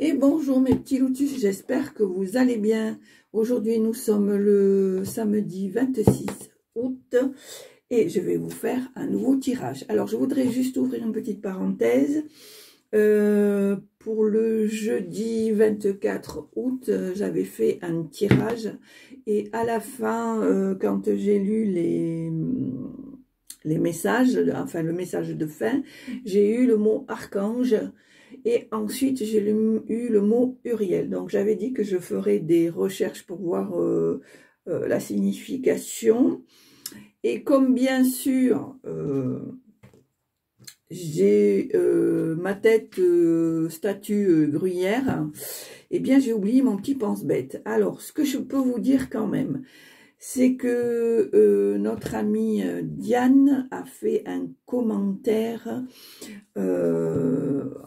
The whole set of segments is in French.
Et bonjour mes petits lotus, j'espère que vous allez bien. Aujourd'hui nous sommes le samedi 26 août et je vais vous faire un nouveau tirage. Alors je voudrais juste ouvrir une petite parenthèse. Pour le jeudi 24 août, j'avais fait un tirage et à la fin, quand j'ai lu les messages, enfin le message de fin, j'ai eu le mot archange. Et ensuite, j'ai eu le mot Uriel. Donc, j'avais dit que je ferais des recherches pour voir la signification. Et comme bien sûr, j'ai ma tête statue gruyère, eh bien, j'ai oublié mon petit pense-bête. Alors, ce que je peux vous dire quand même, c'est que notre amie Diane a fait un commentaire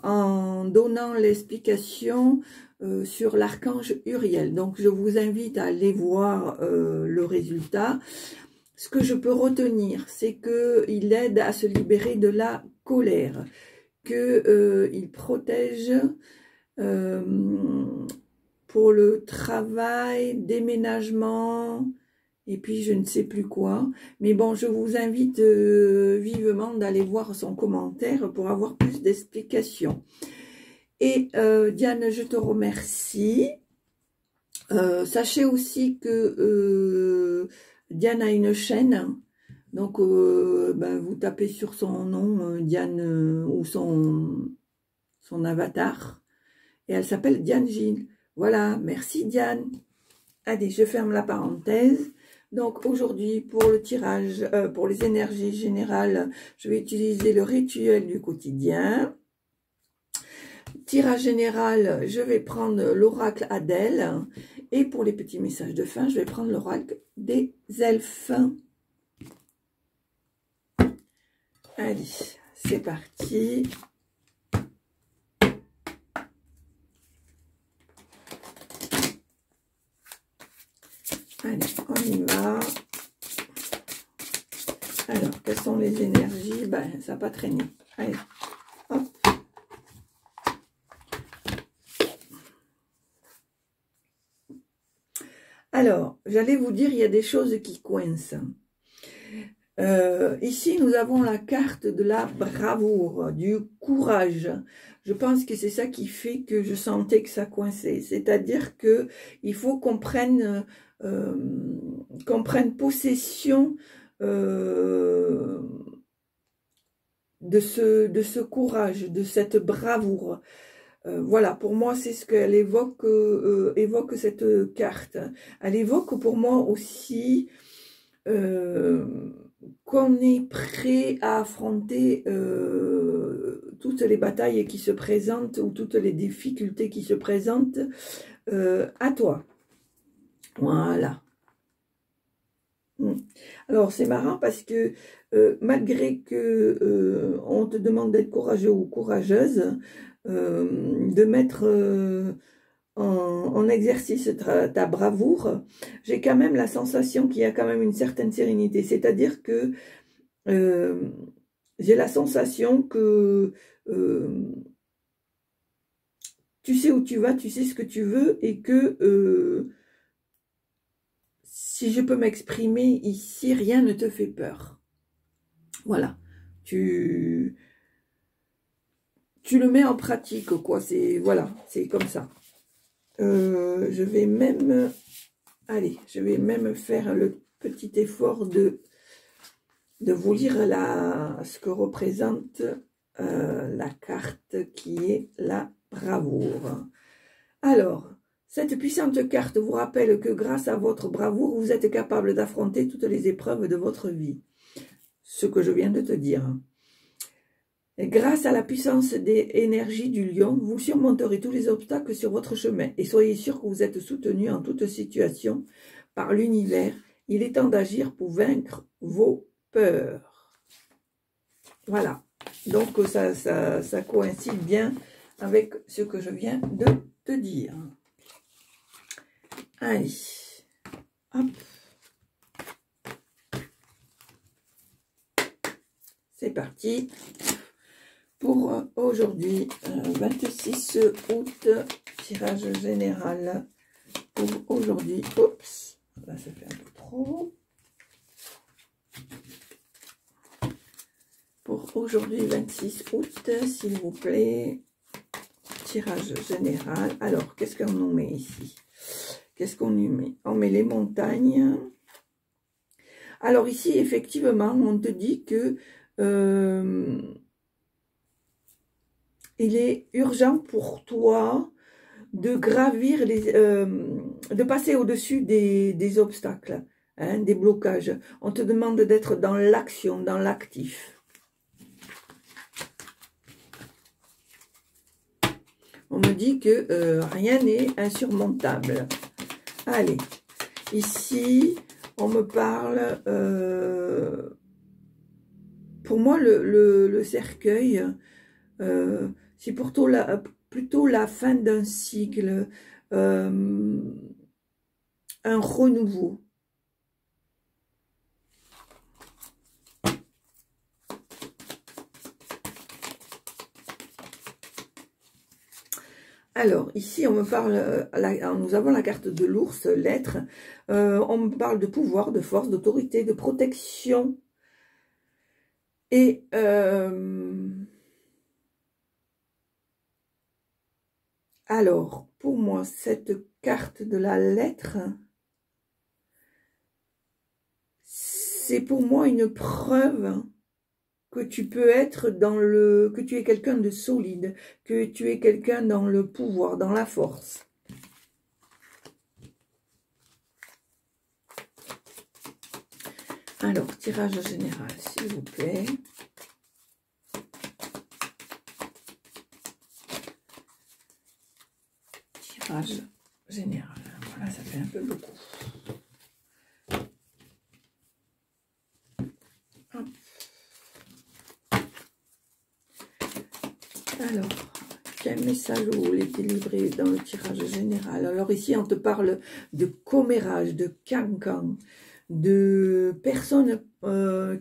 en donnant l'explication sur l'archange Uriel. Donc, je vous invite à aller voir le résultat. Ce que je peux retenir, c'est qu'il aide à se libérer de la colère, qu'il protège pour le travail, déménagement, et puis je ne sais plus quoi. Mais bon, je vous invite vivement d'aller voir son commentaire pour avoir plus d'explications. Et Diane, je te remercie. Sachez aussi que Diane a une chaîne. Donc, ben, vous tapez sur son nom, Diane, ou son avatar. Et elle s'appelle Diane Gilles. Voilà, merci Diane. Allez, je ferme la parenthèse. Donc aujourd'hui, pour le tirage, pour les énergies générales, je vais utiliser le rituel du quotidien. Tirage général, je vais prendre l'oracle Adèle. Et pour les petits messages de fin, je vais prendre l'oracle des elfes. Allez, c'est parti. Allez, on y va. Alors, quelles sont les énergies? Ben, ça n'a pas traîné. Allez, hop. Alors, j'allais vous dire, il y a des choses qui coincent. Ici, nous avons la carte de la bravoure, du courage. Je pense que c'est ça qui fait que je sentais que ça coinçait. C'est-à-dire que il faut qu'on prenne possession de ce courage, de cette bravoure. Voilà, pour moi, c'est ce qu'elle évoque, évoque cette carte. Elle évoque pour moi aussi qu'on est prêt à affronter toutes les batailles qui se présentent ou toutes les difficultés qui se présentent à toi. Voilà. Alors, c'est marrant parce que malgré que on te demande d'être courageux ou courageuse, de mettre en exercice ta bravoure, j'ai quand même la sensation qu'il y a quand même une certaine sérénité. C'est-à-dire que j'ai la sensation que tu sais où tu vas, tu sais ce que tu veux et que si je peux m'exprimer ici, rien ne te fait peur. Voilà. Tu le mets en pratique, quoi. Voilà, c'est comme ça. Je vais même... Allez, je vais même faire le petit effort de vous lire ce que représente la carte qui est la bravoure. Alors, cette puissante carte vous rappelle que grâce à votre bravoure, vous êtes capable d'affronter toutes les épreuves de votre vie. Ce que je viens de te dire. Et grâce à la puissance des énergies du lion, vous surmonterez tous les obstacles sur votre chemin et soyez sûr que vous êtes soutenu en toute situation par l'univers. Il est temps d'agir pour vaincre vos peurs. Voilà. Donc, ça coïncide bien avec ce que je viens de te dire. Allez. Hop. C'est parti. pour aujourd'hui, 26 août, tirage général pour aujourd'hui. Oups, là ça fait un peu trop. Pour aujourd'hui, 26 août, s'il vous plaît, tirage général. Alors, qu'est-ce qu'on nous met ici? Qu'est-ce qu'on y met? On met les montagnes. Alors ici, effectivement, on te dit que il est urgent pour toi de gravir, de passer au-dessus des obstacles, hein, des blocages. On te demande d'être dans l'action, dans l'actif. On me dit que rien n'est insurmontable. Allez, ici, on me parle... pour moi, le cercueil, c'est plutôt la fin d'un cycle, un renouveau. Alors, ici, on me parle, nous avons la carte de l'ours, l'être. On me parle de pouvoir, de force, d'autorité, de protection. Et alors, pour moi, cette carte de la lettre, c'est pour moi une preuve que tu peux être que tu es quelqu'un de solide, que tu es quelqu'un dans le pouvoir, dans la force. Alors, tirage général, s'il vous plaît. Tirage général. Voilà, ça fait un peu beaucoup. Hop. Alors, quel message vous voulez délivrer dans le tirage général? Alors ici, on te parle de commérage, de cancan, de personnes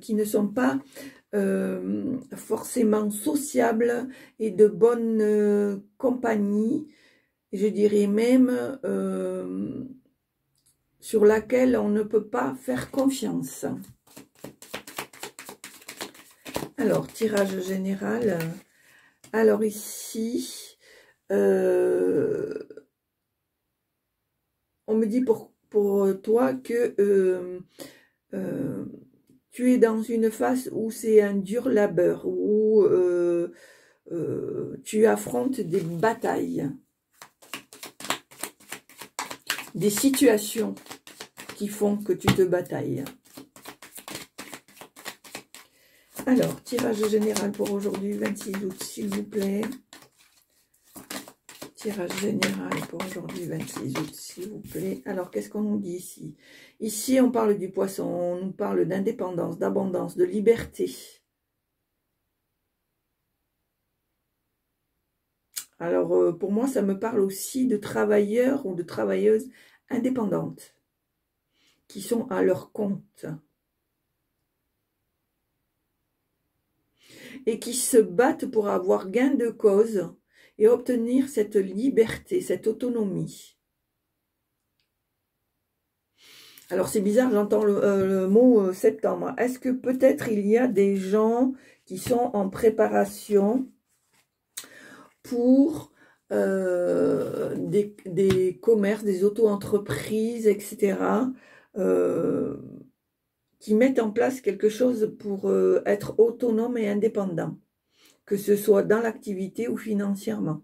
qui ne sont pas forcément sociables et de bonne compagnie, je dirais même sur laquelle on ne peut pas faire confiance. Alors, tirage général. Alors ici, on me dit pour toi que tu es dans une phase où c'est un dur labeur, où tu affrontes des batailles, des situations qui font que tu te batailles. Alors, tirage général pour aujourd'hui, 26 août, s'il vous plaît. Tirage général pour aujourd'hui, 26 août, s'il vous plaît. Alors, qu'est-ce qu'on nous dit ici? Ici, on parle du poisson, on nous parle d'indépendance, d'abondance, de liberté. Alors, pour moi, ça me parle aussi de travailleurs ou de travailleuses indépendantes qui sont à leur compte et qui se battent pour avoir gain de cause et obtenir cette liberté, cette autonomie. Alors c'est bizarre, j'entends le mot septembre. Est-ce que peut-être il y a des gens qui sont en préparation pour des commerces, des auto-entreprises, etc., qui mettent en place quelque chose pour être autonome et indépendant, que ce soit dans l'activité ou financièrement.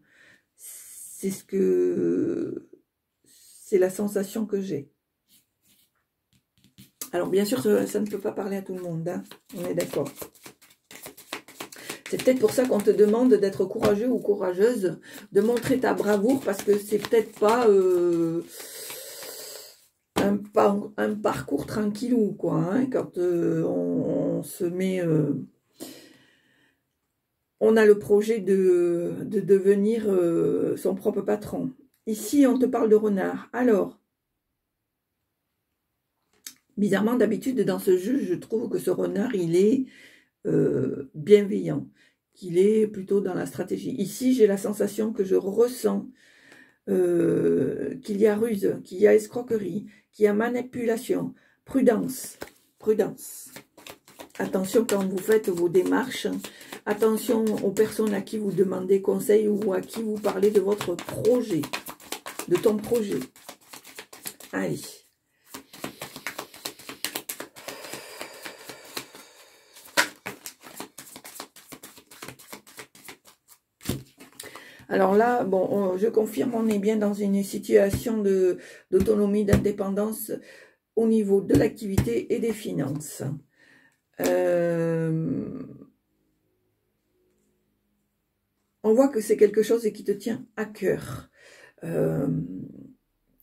C'est la sensation que j'ai. Alors bien sûr, ça ne peut pas parler à tout le monde, hein, on est d'accord. C'est peut-être pour ça qu'on te demande d'être courageux ou courageuse, de montrer ta bravoure, parce que c'est peut-être pas un parcours tranquillou, quoi, hein, quand on se met... on a le projet de devenir son propre patron. Ici, on te parle de renard. Alors, bizarrement, d'habitude, dans ce jeu, je trouve que ce renard, il est bienveillant. qu'il est plutôt dans la stratégie. Ici, j'ai la sensation que je ressens qu'il y a ruse, qu'il y a escroquerie, qu'il y a manipulation. Prudence, prudence. Attention quand vous faites vos démarches. Attention aux personnes à qui vous demandez conseil ou à qui vous parlez de votre projet, de ton projet. Allez. Alors là, bon, je confirme, on est bien dans une situation d'autonomie, d'indépendance au niveau de l'activité et des finances. On voit que c'est quelque chose qui te tient à cœur.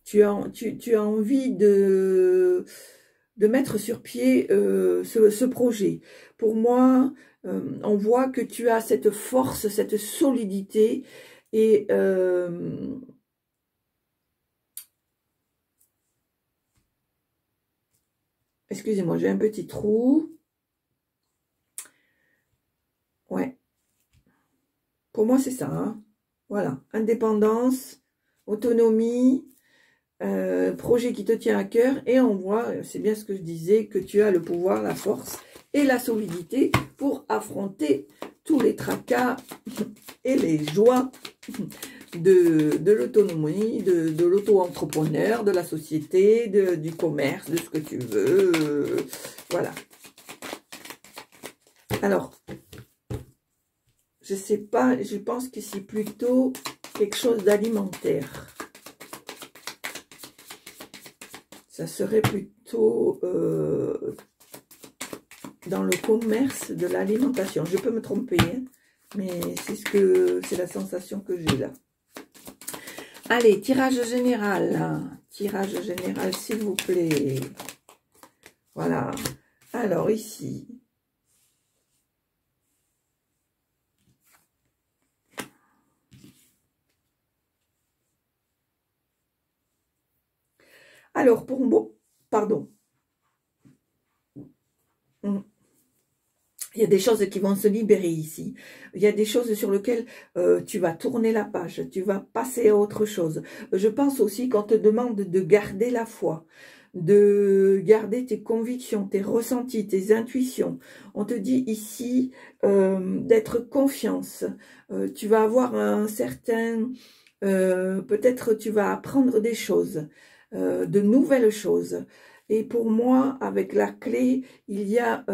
Tu as envie de mettre sur pied ce projet. Pour moi, on voit que tu as cette force, cette solidité et excusez-moi, j'ai un petit trou. Ouais. Pour moi, c'est ça. Hein. Voilà. Indépendance, autonomie, projet qui te tient à cœur. Et on voit, c'est bien ce que je disais, que tu as le pouvoir, la force et la solidité pour affronter tous les tracas et les joies de l'autonomie, de l'auto-entrepreneur, de la société, du commerce, de ce que tu veux. Voilà. Alors, je sais pas, je pense que c'est plutôt quelque chose d'alimentaire. Ça serait plutôt dans le commerce de l'alimentation. Je peux me tromper, hein, mais c'est la sensation que j'ai là. Allez, tirage général. Hein. Tirage général, s'il vous plaît. Voilà. Alors, ici. Alors, pour bon, pardon. Il y a des choses qui vont se libérer ici. Il y a des choses sur lesquelles tu vas tourner la page, tu vas passer à autre chose. Je pense aussi qu'on te demande de garder la foi, de garder tes convictions, tes ressentis, tes intuitions. On te dit ici d'être confiance. Tu vas avoir un certain... peut-être tu vas apprendre des choses, de nouvelles choses. Et pour moi, avec la clé, il y a...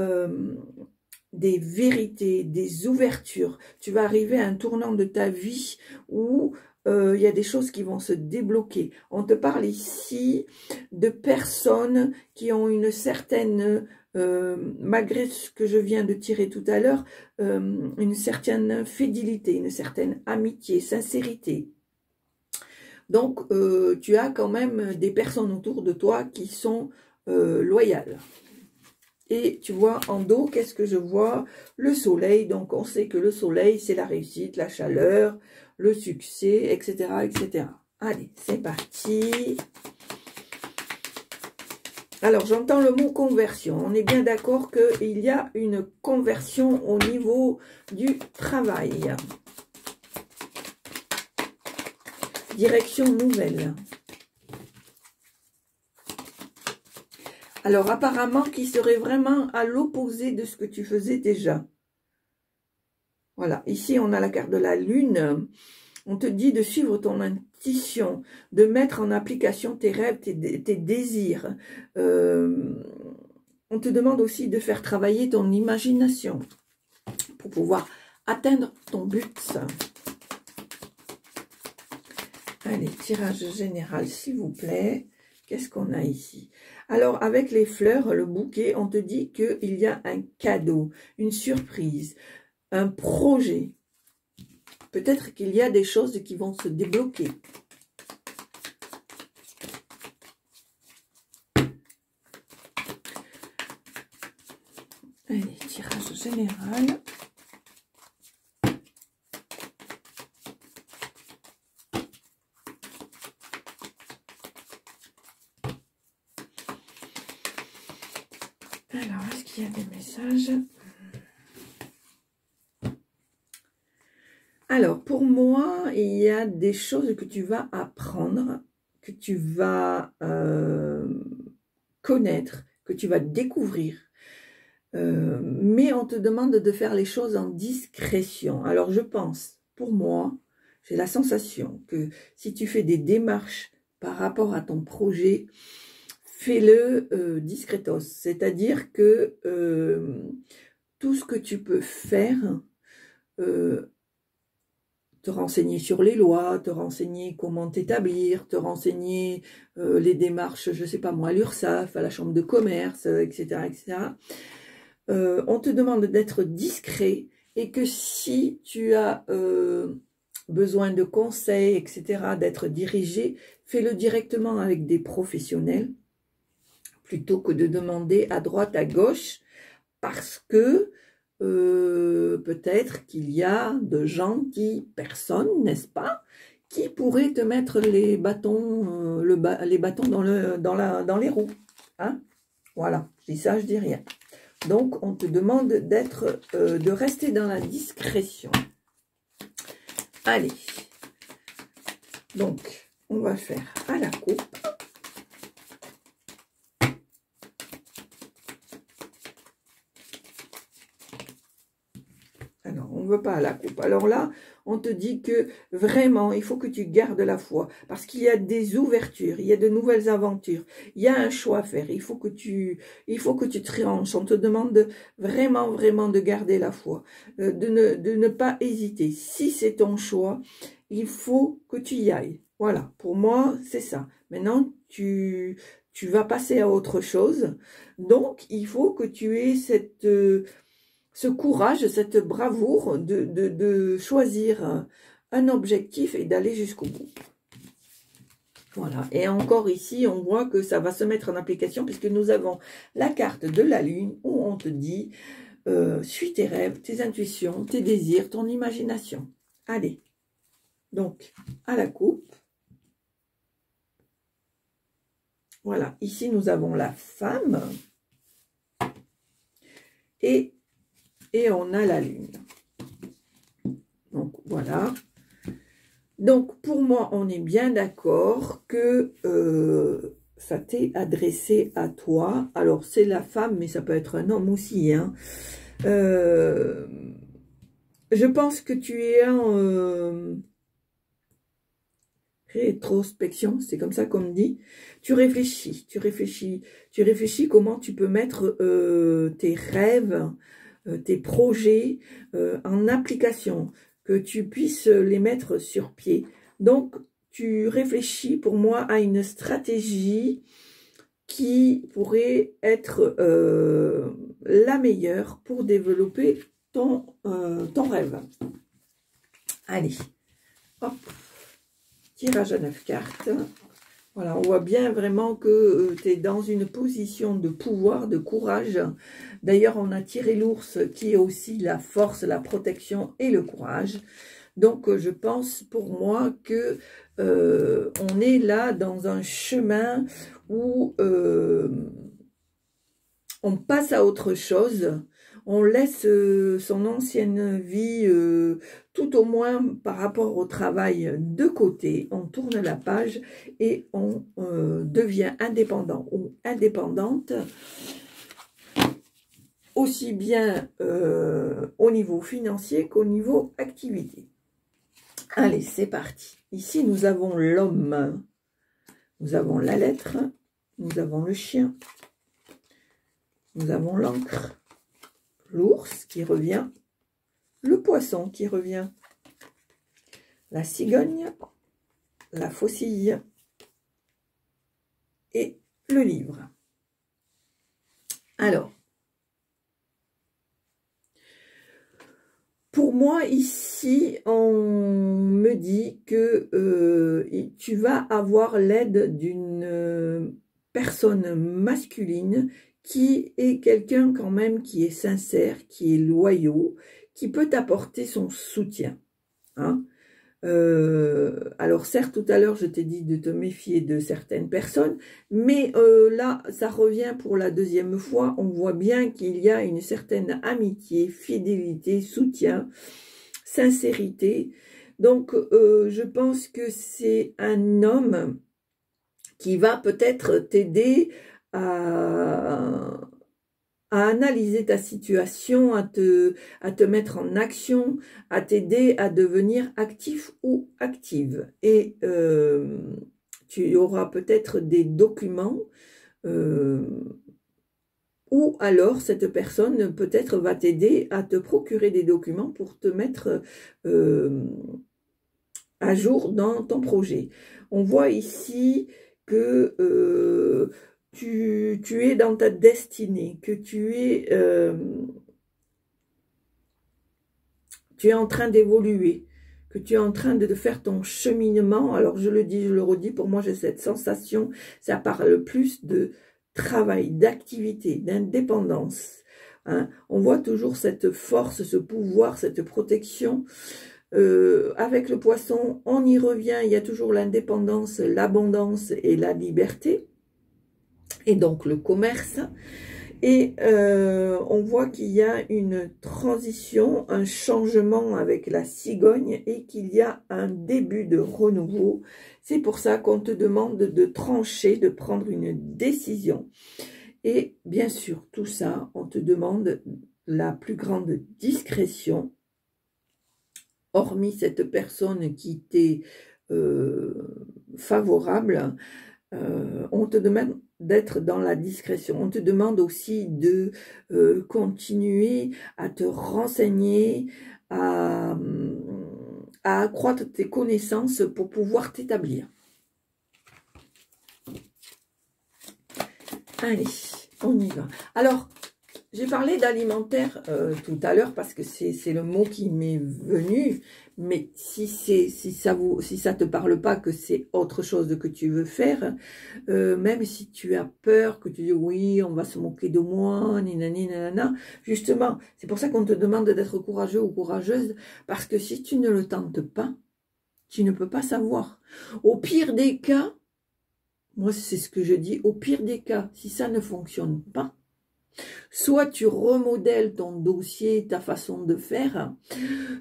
des vérités, des ouvertures. Tu vas arriver à un tournant de ta vie où il y a des choses qui vont se débloquer. On te parle ici de personnes qui ont une certaine, malgré ce que je viens de tirer tout à l'heure, une certaine fidélité, une certaine amitié, sincérité. Donc, tu as quand même des personnes autour de toi qui sont loyales. Et tu vois, en dos, qu'est-ce que je vois? Le soleil. Donc, on sait que le soleil, c'est la réussite, la chaleur, le succès, etc., etc. Allez, c'est parti. Alors, j'entends le mot conversion. On est bien d'accord qu'il y a une conversion au niveau du travail. Direction nouvelle. Alors, apparemment, qui serait vraiment à l'opposé de ce que tu faisais déjà. Voilà, ici, on a la carte de la lune. On te dit de suivre ton intuition, de mettre en application tes rêves, tes désirs. On te demande aussi de faire travailler ton imagination pour pouvoir atteindre ton but. Allez, tirage général, s'il vous plaît. Qu'est-ce qu'on a ici? Alors, avec les fleurs, le bouquet, on te dit qu'il y a un cadeau, une surprise, un projet. Peut-être qu'il y a des choses qui vont se débloquer. Allez, tirage général. Alors, est-ce qu'il y a des messages? Alors, pour moi, il y a des choses que tu vas apprendre, que tu vas connaître, que tu vas découvrir. Mais on te demande de faire les choses en discrétion. Alors, je pense, pour moi, j'ai la sensation que si tu fais des démarches par rapport à ton projet, fais-le discretos. C'est-à-dire que tout ce que tu peux faire, te renseigner sur les lois, te renseigner comment t'établir, te renseigner les démarches, je sais pas moi, à l'URSSAF, à la chambre de commerce, etc., etc. On te demande d'être discret et que si tu as besoin de conseils, etc., d'être dirigé, fais-le directement avec des professionnels plutôt que de demander à droite, à gauche, parce que peut-être qu'il y a de gentilles personnes, n'est-ce pas, qui pourraient te mettre les bâtons, les bâtons dans les roues. Hein, voilà, je dis ça, je dis rien. Donc, on te demande de rester dans la discrétion. Allez. Donc, on va faire à la coupe. Alors, on ne veut pas à la coupe. Alors là, on te dit que vraiment, il faut que tu gardes la foi. Parce qu'il y a des ouvertures, il y a de nouvelles aventures. Il y a un choix à faire. Il faut que tu te tranches. On te demande vraiment, vraiment de garder la foi. De ne pas hésiter. Si c'est ton choix, il faut que tu y ailles. Voilà, pour moi, c'est ça. Maintenant, tu vas passer à autre chose. Donc, il faut que tu aies ce courage, cette bravoure de choisir un objectif et d'aller jusqu'au bout. Voilà. Et encore ici, on voit que ça va se mettre en application puisque nous avons la carte de la lune où on te dit suis tes rêves, tes intuitions, tes désirs, ton imagination. Allez. Donc, à la coupe. Voilà. Ici, nous avons la femme. Et on a la lune. Donc, voilà. Donc, pour moi, on est bien d'accord que ça t'est adressé à toi. Alors, c'est la femme, mais ça peut être un homme aussi. Hein. Je pense que tu es en rétrospection, c'est comme ça qu'on me dit. Tu réfléchis comment tu peux mettre tes rêves, tes projets en application, que tu puisses les mettre sur pied. Donc, tu réfléchis pour moi à une stratégie qui pourrait être la meilleure pour développer ton rêve. Allez, hop, tirage à 9 cartes. Voilà, on voit bien vraiment que tu es dans une position de pouvoir, de courage. D'ailleurs, on a tiré l'ours qui est aussi la force, la protection et le courage. Donc, je pense pour moi que on est là dans un chemin où on passe à autre chose. On laisse son ancienne vie, tout au moins par rapport au travail, de côté. On tourne la page et on devient indépendant ou indépendante, aussi bien au niveau financier qu'au niveau activité. Allez, c'est parti. Ici, nous avons l'homme. Nous avons la lettre. Nous avons le chien. Nous avons l'encre. L'ours qui revient, le poisson qui revient, la cigogne, la faucille et le livre. Alors, pour moi ici, on me dit que tu vas avoir l'aide d'une personne masculine qui est quelqu'un quand même qui est sincère, qui est loyaux, qui peut t'apporter son soutien. Hein. Alors certes, tout à l'heure, je t'ai dit de te méfier de certaines personnes, mais là, ça revient pour la deuxième fois. On voit bien qu'il y a une certaine amitié, fidélité, soutien. sincérité. Donc, je pense que c'est un homme qui va peut-être t'aider à analyser ta situation, à te mettre en action, à t'aider à devenir actif ou active. Et tu auras peut-être des documents ou alors cette personne peut-être va t'aider à te procurer des documents pour te mettre à jour dans ton projet. On voit ici que tu es dans ta destinée, que tu es en train d'évoluer, que tu es en train de faire ton cheminement. Alors je le dis, je le redis, pour moi j'ai cette sensation, ça parle plus de travail, d'activité, d'indépendance. Hein. On voit toujours cette force, ce pouvoir, cette protection. Avec le poisson, on y revient, il y a toujours l'indépendance, l'abondance et la liberté. Et donc le commerce. Et on voit qu'il y a une transition, un changement avec la cigogne et qu'il y a un début de renouveau. C'est pour ça qu'on te demande de trancher, de prendre une décision. Et bien sûr, tout ça, on te demande la plus grande discrétion, hormis cette personne qui t'est favorable. On te demande d'être dans la discrétion. On te demande aussi de continuer à te renseigner, à accroître tes connaissances pour pouvoir t'établir. Allez, on y va. Alors, j'ai parlé d'alimentaire tout à l'heure parce que c'est le mot qui m'est venu. Mais si ça te parle pas, que c'est autre chose que tu veux faire, même si tu as peur, que tu dis oui, on va se moquer de moi, ninani, nanana, justement, c'est pour ça qu'on te demande d'être courageux ou courageuse, parce que si tu ne le tentes pas, tu ne peux pas savoir. Au pire des cas, moi c'est ce que je dis, au pire des cas, si ça ne fonctionne pas, soit tu remodèles ton dossier, ta façon de faire,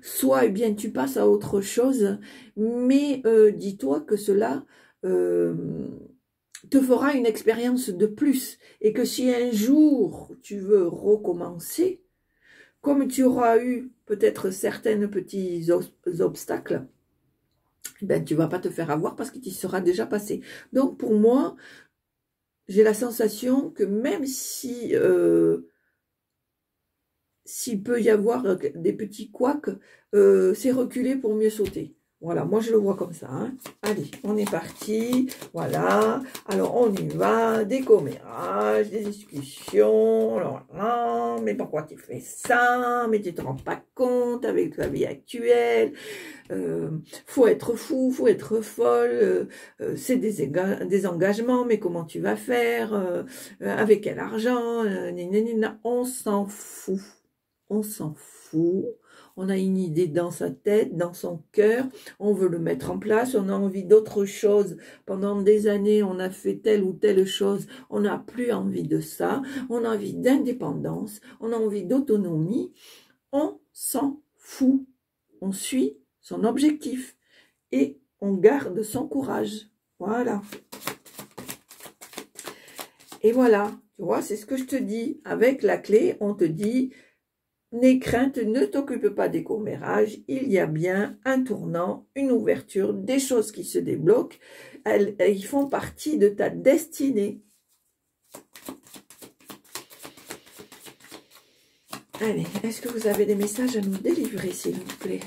soit eh bien tu passes à autre chose, mais dis-toi que cela te fera une expérience de plus et que si un jour tu veux recommencer, comme tu auras eu peut-être certains petits obstacles, ben tu vas pas te faire avoir parce que tu y seras déjà passé. Donc pour moi, j'ai la sensation que même si s'il peut y avoir des petits couacs, c'est reculer pour mieux sauter. Voilà, moi je le vois comme ça. Hein. Allez, on est parti. Voilà, alors on y va. Des commérages, des discussions. Alors, non, mais pourquoi tu fais ça? Mais tu ne te rends pas compte avec la vie actuelle. Faut être fou, faut être folle. C'est des engagements, mais comment tu vas faire? Avec quel argent? On s'en fout. On s'en fout, on a une idée dans sa tête, dans son cœur, on veut le mettre en place, on a envie d'autre chose. Pendant des années, on a fait telle ou telle chose, on n'a plus envie de ça, on a envie d'indépendance, on a envie d'autonomie, on s'en fout. On suit son objectif et on garde son courage. Voilà. Et voilà, tu vois, c'est ce que je te dis. Avec la clé, on te dit... N'aie crainte, ne t'occupe pas des commérages, il y a bien un tournant, une ouverture, des choses qui se débloquent, ils font partie de ta destinée. Allez, est-ce que vous avez des messages à nous délivrer, s'il vous plaît?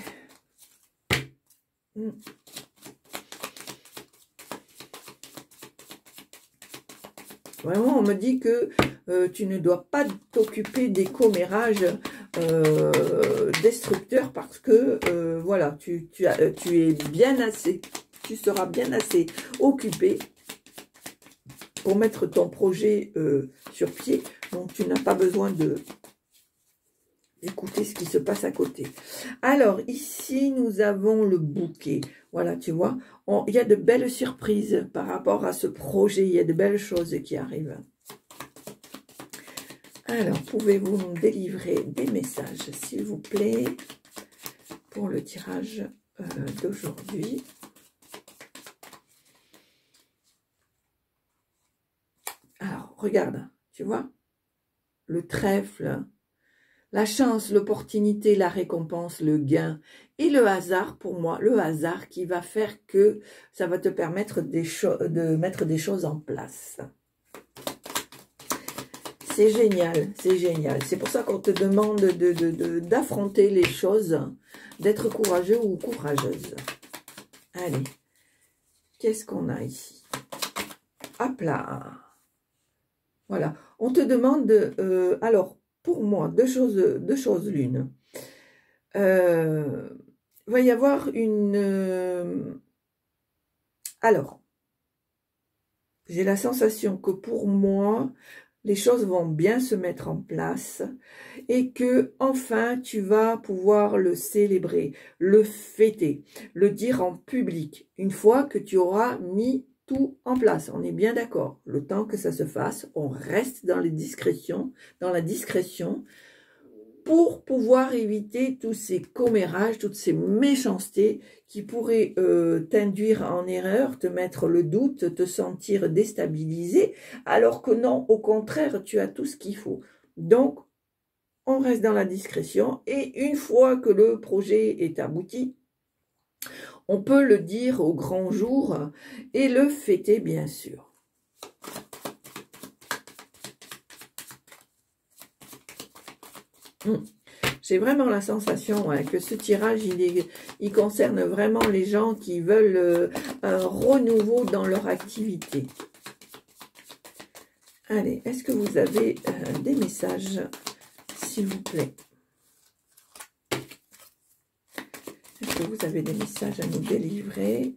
Vraiment, on me dit que tu ne dois pas t'occuper des commérages destructeurs parce que voilà, tu es bien assez, tu seras bien assez occupé pour mettre ton projet sur pied. Donc tu n'as pas besoin d'écouter ce qui se passe à côté. Alors ici nous avons le bouquet. Voilà, tu vois, il y a de belles surprises par rapport à ce projet. Il y a de belles choses qui arrivent. Alors, pouvez-vous nous délivrer des messages, s'il vous plaît? pour le tirage d'aujourd'hui. Alors, regarde, tu vois, le trèfle, la chance, l'opportunité, la récompense, le gain et le hasard, pour moi, le hasard qui va faire que ça va te permettre de mettre des choses en place. C'est génial, c'est génial. C'est pour ça qu'on te demande d'affronter les choses, d'être courageux ou courageuse. Allez, qu'est-ce qu'on a ici? Hop là. Voilà, on te demande, alors, pour moi, deux choses l'une. Il va y avoir une... alors, j'ai la sensation que pour moi, les choses vont bien se mettre en place et que enfin tu vas pouvoir le célébrer, le fêter, le dire en public, une fois que tu auras mis tout en place. On est bien d'accord. Le temps que ça se fasse, on reste dans la discrétion, pour pouvoir éviter tous ces commérages, toutes ces méchancetés qui pourraient t'induire en erreur, te mettre le doute, te sentir déstabilisé, alors que non, au contraire, tu as tout ce qu'il faut. Donc, on reste dans la discrétion et une fois que le projet est abouti, on peut le dire au grand jour et le fêter, bien sûr. J'ai vraiment la sensation que ce tirage, il concerne vraiment les gens qui veulent un renouveau dans leur activité. Allez, est-ce que vous avez des messages, s'il vous plaît? Est-ce que vous avez des messages à nous délivrer?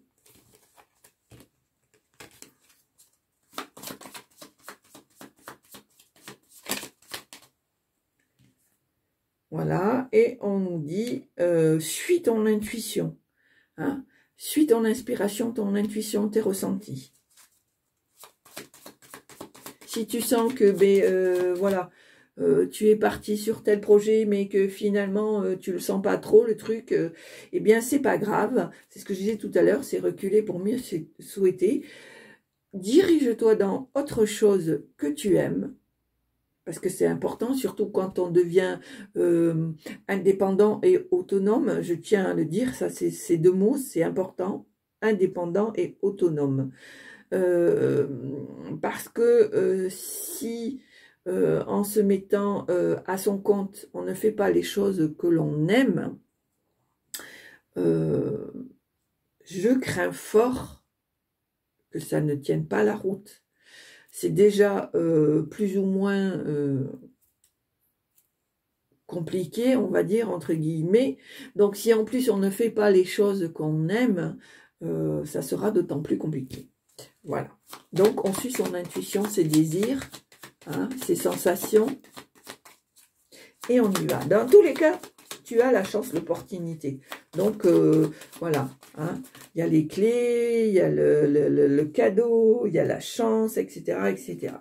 Voilà, et on nous dit, suis ton intuition, hein, suis ton inspiration, ton intuition, tes ressentis. Si tu sens que, voilà, tu es parti sur tel projet, mais que finalement, tu le sens pas trop, le truc, eh bien, c'est pas grave. C'est ce que je disais tout à l'heure, c'est reculer pour mieux souhaiter. Dirige-toi dans autre chose que tu aimes. Parce que c'est important, surtout quand on devient indépendant et autonome. Je tiens à le dire, ça c'est ces deux mots, c'est important, indépendant et autonome. Parce que si en se mettant à son compte, on ne fait pas les choses que l'on aime, je crains fort que ça ne tienne pas la route. C'est déjà plus ou moins compliqué, on va dire, entre guillemets. Donc, si en plus on ne fait pas les choses qu'on aime, ça sera d'autant plus compliqué. Voilà. Donc, on suit son intuition, ses désirs, hein, ses sensations, et on y va. Dans tous les cas, tu as la chance, l'opportunité. Donc, voilà. Hein. Il y a les clés, il y a le cadeau, il y a la chance, etc., etc.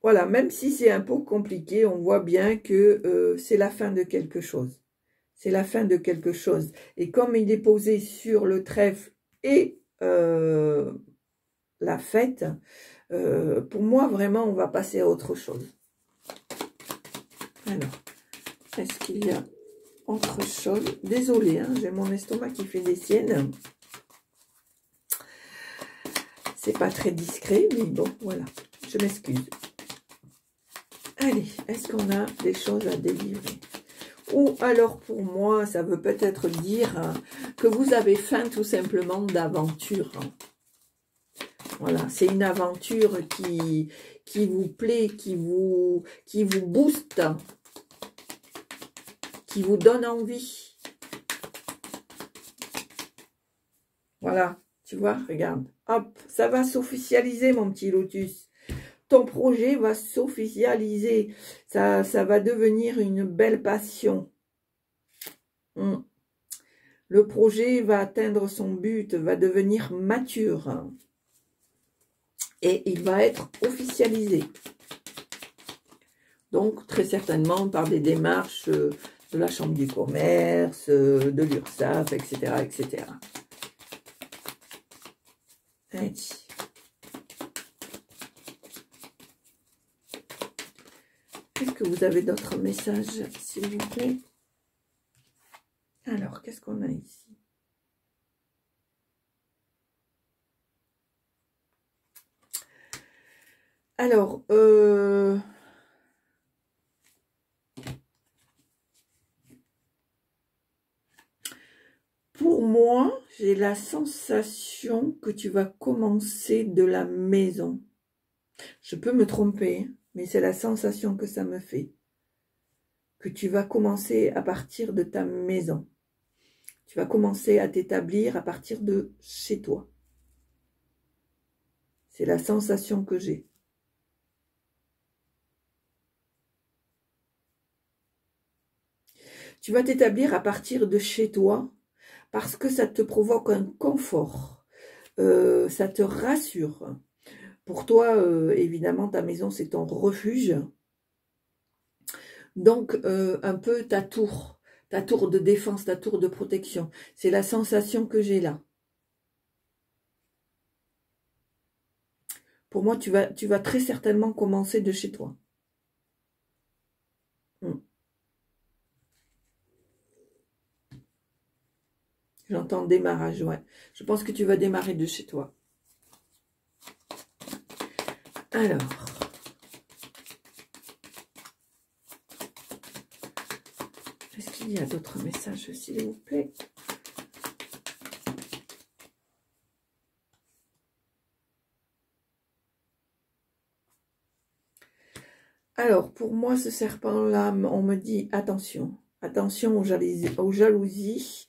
Voilà, même si c'est un peu compliqué, on voit bien que c'est la fin de quelque chose. C'est la fin de quelque chose. Et comme il est posé sur le trèfle et la fête, pour moi, vraiment, on va passer à autre chose. Alors, est-ce qu'il y a autre chose? Désolée, hein, j'ai mon estomac qui fait des siennes. C'est pas très discret, mais bon, voilà. Je m'excuse. Allez, est-ce qu'on a des choses à délivrer? Ou alors, pour moi, ça veut peut-être dire que vous avez faim tout simplement d'aventure. Voilà, c'est une aventure qui vous plaît, qui vous booste, qui vous donne envie. Voilà, tu vois, regarde. Hop, ça va s'officialiser, mon petit lotus. Ton projet va s'officialiser. Ça va devenir une belle passion. Le projet va atteindre son but, va devenir mature. et il va être officialisé. Donc, très certainement par des démarches de la Chambre du commerce, de l'URSSAF, etc., etc. Allez. Est-ce que vous avez d'autres messages, s'il vous plaît? Alors, qu'est-ce qu'on a ici? Alors, pour moi, j'ai la sensation que tu vas commencer de la maison. Je peux me tromper, mais c'est la sensation que ça me fait. Que tu vas commencer à partir de ta maison. Tu vas commencer à t'établir à partir de chez toi. C'est la sensation que j'ai. Tu vas t'établir à partir de chez toi parce que ça te provoque un confort. Ça te rassure. Pour toi, évidemment, ta maison, c'est ton refuge. Donc, un peu ta tour de défense, ta tour de protection. C'est la sensation que j'ai là. Pour moi, tu vas très certainement commencer de chez toi. J'entends démarrage, ouais. Je pense que tu vas démarrer de chez toi. Alors. Est-ce qu'il y a d'autres messages, s'il vous plaît? Alors, pour moi, ce serpent-là, on me dit attention. Attention aux jalousies,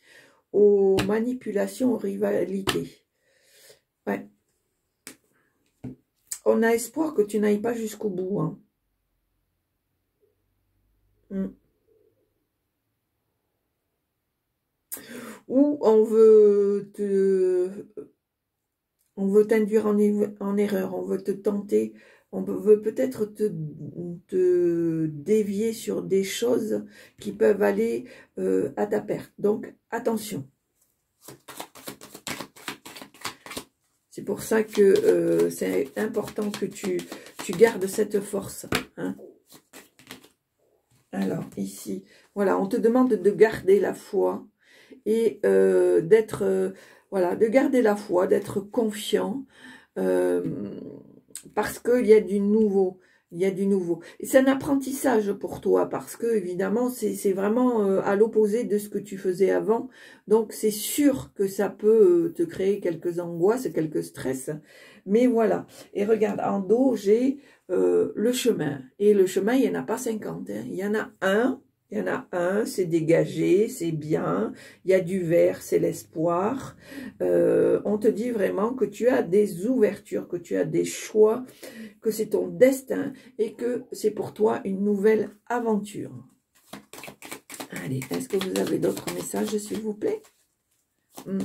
aux manipulations, aux rivalités. Ouais. On a espoir que tu n'ailles pas jusqu'au bout. Hein. Ou on veut t'induire en erreur, on veut te tenter, on veut peut-être te dévier sur des choses qui peuvent aller à ta perte. Donc, attention. C'est pour ça que c'est important que tu gardes cette force. Hein. Alors, ici, voilà, on te demande de garder la foi et d'être... voilà, de garder la foi, d'être confiant, parce qu'il y a du nouveau. Il y a du nouveau. Et c'est un apprentissage pour toi, parce que, évidemment, c'est vraiment à l'opposé de ce que tu faisais avant. Donc, c'est sûr que ça peut te créer quelques angoisses, quelques stress. Mais voilà. Et regarde, en dos, j'ai le chemin. Et le chemin, il n'y en a pas 50. Hein. Il y en a un. Il y en a un, c'est dégagé, c'est bien. Il y a du vert, c'est l'espoir. On te dit vraiment que tu as des ouvertures, que tu as des choix, que c'est ton destin et que c'est pour toi une nouvelle aventure. Allez, est-ce que vous avez d'autres messages, s'il vous plaît? On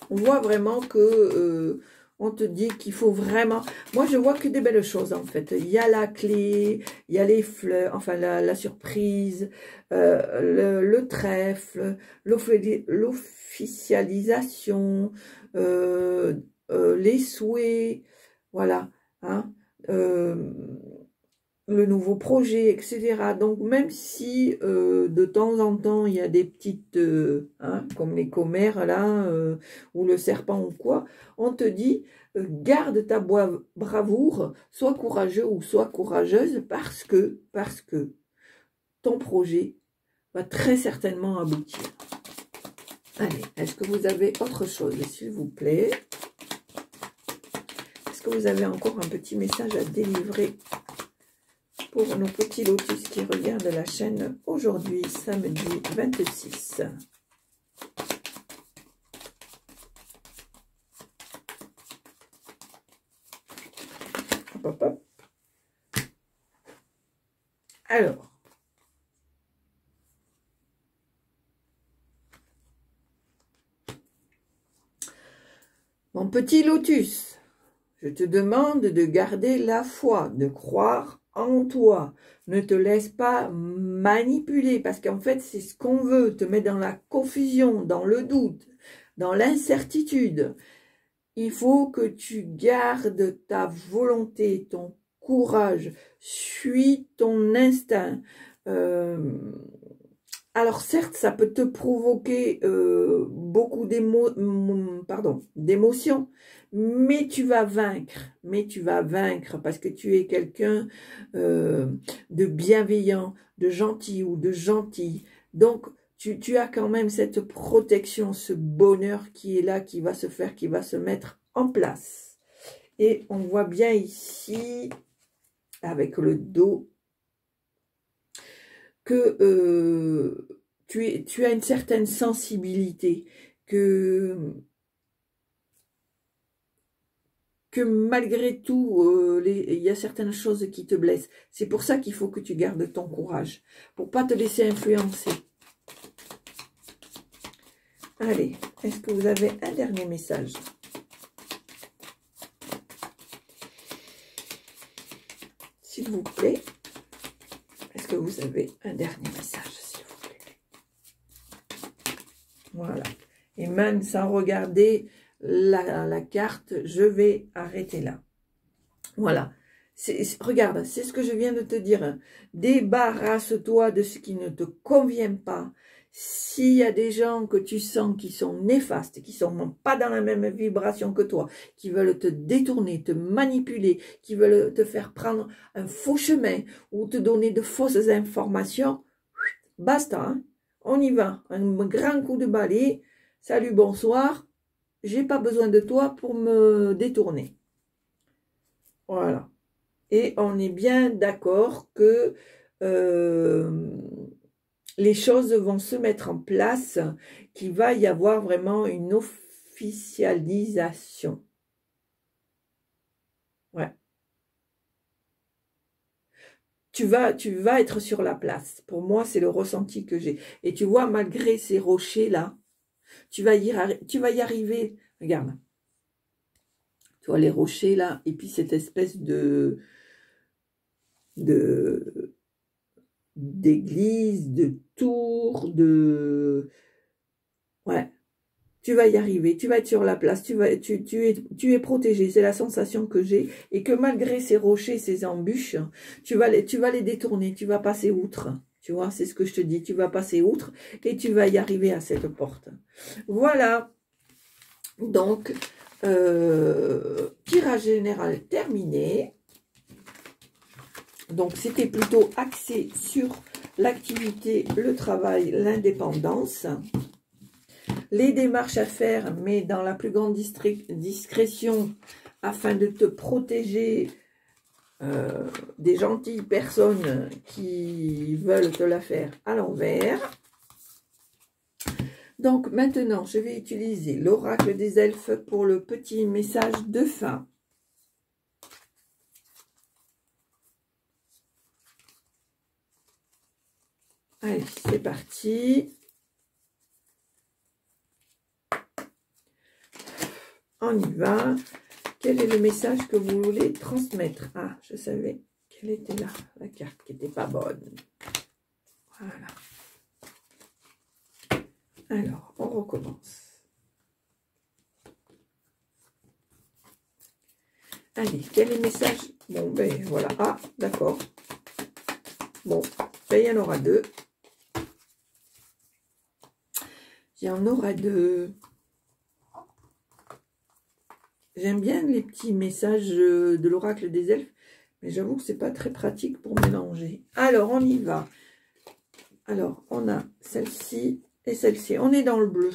voit vraiment que... on te dit qu'il faut vraiment... Moi, je vois que des belles choses, en fait. Il y a la clé, il y a les fleurs, enfin, la surprise, le trèfle, l'officialisation, les souhaits, voilà. Hein, le nouveau projet, etc. Donc, même si de temps en temps, il y a des petites, hein, comme les commères, là, ou le serpent ou quoi, on te dit, garde ta bravoure, sois courageux ou sois courageuse, parce que ton projet va très certainement aboutir. Allez, est-ce que vous avez autre chose, s'il vous plaît? Est-ce que vous avez encore un petit message à délivrer pour nos petits lotus qui regardent la chaîne aujourd'hui, samedi 26. Hop, hop, hop. Alors, mon petit lotus, Je te demande de garder la foi, de croire en toi. Ne te laisse pas manipuler parce qu'en fait, c'est ce qu'on veut, te mettre dans la confusion, dans le doute, dans l'incertitude. Il faut que tu gardes ta volonté, ton courage, suis ton instinct. Alors certes, ça peut te provoquer beaucoup d'émotions, mais tu vas vaincre. Mais tu vas vaincre parce que tu es quelqu'un de bienveillant, de gentil ou de gentil. Donc, tu as quand même cette protection, ce bonheur qui est là, qui va se faire, qui va se mettre en place. Et on voit bien ici, avec le dos, que tu as une certaine sensibilité, que malgré tout, il y a certaines choses qui te blessent. C'est pour ça qu'il faut que tu gardes ton courage, pour pas te laisser influencer. Allez, est-ce que vous avez un dernier message? S'il vous plaît. Est-ce que vous avez un dernier message, s'il vous plaît? Voilà. Et même sans regarder la carte, je vais arrêter là. Voilà. Regarde, c'est ce que je viens de te dire. Débarrasse-toi de ce qui ne te convient pas. S'il y a des gens que tu sens qui sont néfastes, qui sont pas dans la même vibration que toi, qui veulent te détourner, te manipuler, qui veulent te faire prendre un faux chemin ou te donner de fausses informations, basta, hein. On y va. Un grand coup de balai. Salut, bonsoir. J'ai pas besoin de toi pour me détourner. Voilà. Et on est bien d'accord que les choses vont se mettre en place, qu'il va y avoir vraiment une officialisation. Ouais. Tu vas être sur la place. Pour moi, c'est le ressenti que j'ai. Et tu vois, malgré ces rochers-là, tu vas y arriver. Regarde. Tu vois les rochers là, et puis cette espèce d'église, de tour, ouais, tu vas y arriver, tu vas être sur la place, tu es protégé, c'est la sensation que j'ai, et que malgré ces rochers, ces embûches, tu vas les détourner, tu vas passer outre, tu vois, c'est ce que je te dis, tu vas passer outre, et tu vas y arriver à cette porte. Voilà, donc, tirage général terminé. Donc, c'était plutôt axé sur l'activité, le travail, l'indépendance. Les démarches à faire, mais dans la plus grande discrétion, afin de te protéger des gentilles personnes qui veulent te la faire à l'envers. Donc, maintenant, je vais utiliser l'oracle des elfes pour le petit message de fin. Allez, c'est parti. On y va. Quel est le message que vous voulez transmettre? Ah, je savais qu'elle était là, la carte qui n'était pas bonne. Voilà. Alors, on recommence. Allez, quel est le message? Bon, ben voilà. Ah, d'accord. Bon, ben, il y en aura deux. Il y en aura deux. J'aime bien les petits messages de l'oracle des elfes, mais j'avoue que c'est pas très pratique pour mélanger. Alors, on y va. Alors, on a celle-ci et celle-ci. On est dans le bleu.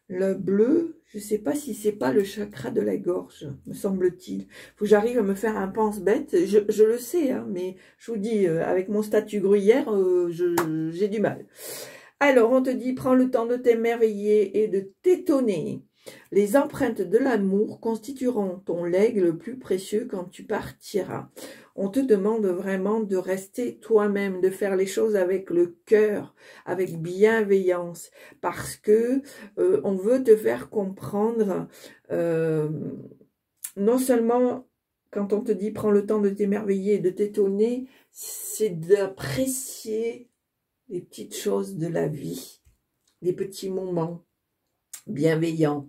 Le bleu, je ne sais pas si c'est pas le chakra de la gorge, me semble-t-il. Faut que j'arrive à me faire un pense-bête. Je le sais, hein, mais je vous dis, avec mon statut gruyère, j'ai du mal. Alors, on te dit, prends le temps de t'émerveiller et de t'étonner. Les empreintes de l'amour constitueront ton legs le plus précieux quand tu partiras. On te demande vraiment de rester toi-même, de faire les choses avec le cœur, avec bienveillance, parce que on veut te faire comprendre non seulement quand on te dit prends le temps de t'émerveiller et de t'étonner, c'est d'apprécier les petites choses de la vie, les petits moments bienveillants,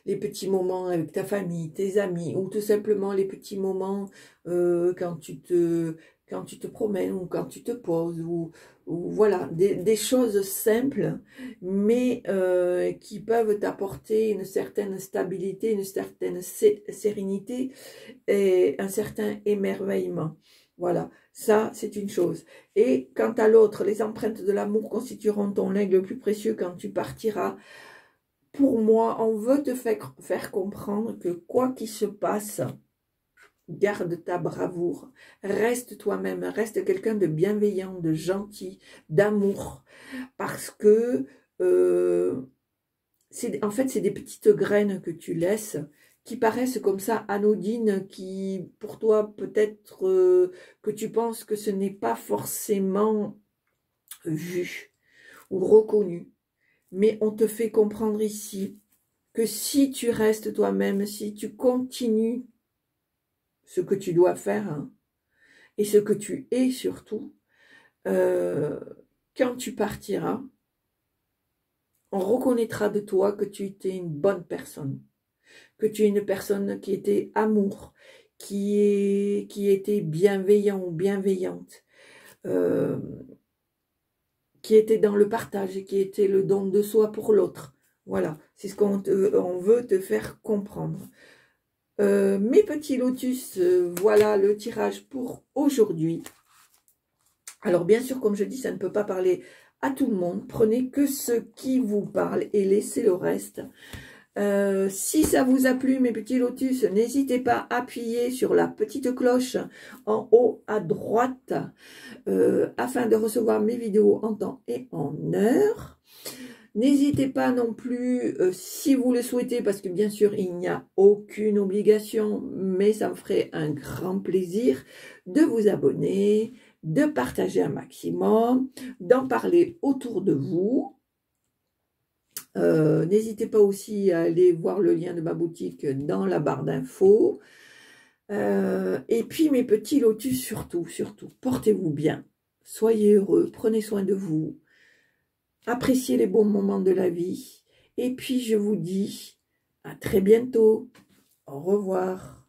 les petits moments avec ta famille, tes amis, ou tout simplement les petits moments quand tu te promènes, ou quand tu te poses, ou voilà, des choses simples, mais qui peuvent t'apporter une certaine stabilité, une certaine sérénité et un certain émerveillement. Voilà, ça c'est une chose. Et quant à l'autre, les empreintes de l'amour constitueront ton legs le plus précieux quand tu partiras. Pour moi, on veut te faire comprendre que quoi qu'il se passe, garde ta bravoure, reste toi-même, reste quelqu'un de bienveillant, de gentil, d'amour, parce que en fait, c'est des petites graines que tu laisses, qui paraissent comme ça anodines, qui pour toi peut-être que tu penses que ce n'est pas forcément vu ou reconnu. Mais on te fait comprendre ici que si tu restes toi-même, si tu continues ce que tu dois faire, hein, et ce que tu es surtout, quand tu partiras, on reconnaîtra de toi que tu étais une bonne personne, que tu es une personne qui était amour, qui était bienveillant ou bienveillante, qui était dans le partage et qui était le don de soi pour l'autre. Voilà, c'est ce qu'on veut te faire comprendre. Mes petits lotus, voilà le tirage pour aujourd'hui. Alors bien sûr, comme je dis, ça ne peut pas parler à tout le monde. Prenez que ce qui vous parle et laissez le reste. Si ça vous a plu, mes petits lotus, n'hésitez pas à appuyer sur la petite cloche en haut à droite afin de recevoir mes vidéos en temps et en heure. N'hésitez pas non plus, si vous le souhaitez, parce que bien sûr, il n'y a aucune obligation, mais ça me ferait un grand plaisir de vous abonner, de partager un maximum, d'en parler autour de vous. N'hésitez pas aussi à aller voir le lien de ma boutique dans la barre d'infos. Et puis mes petits lotus, surtout, portez-vous bien, soyez heureux, prenez soin de vous, appréciez les bons moments de la vie. Et puis je vous dis à très bientôt. Au revoir.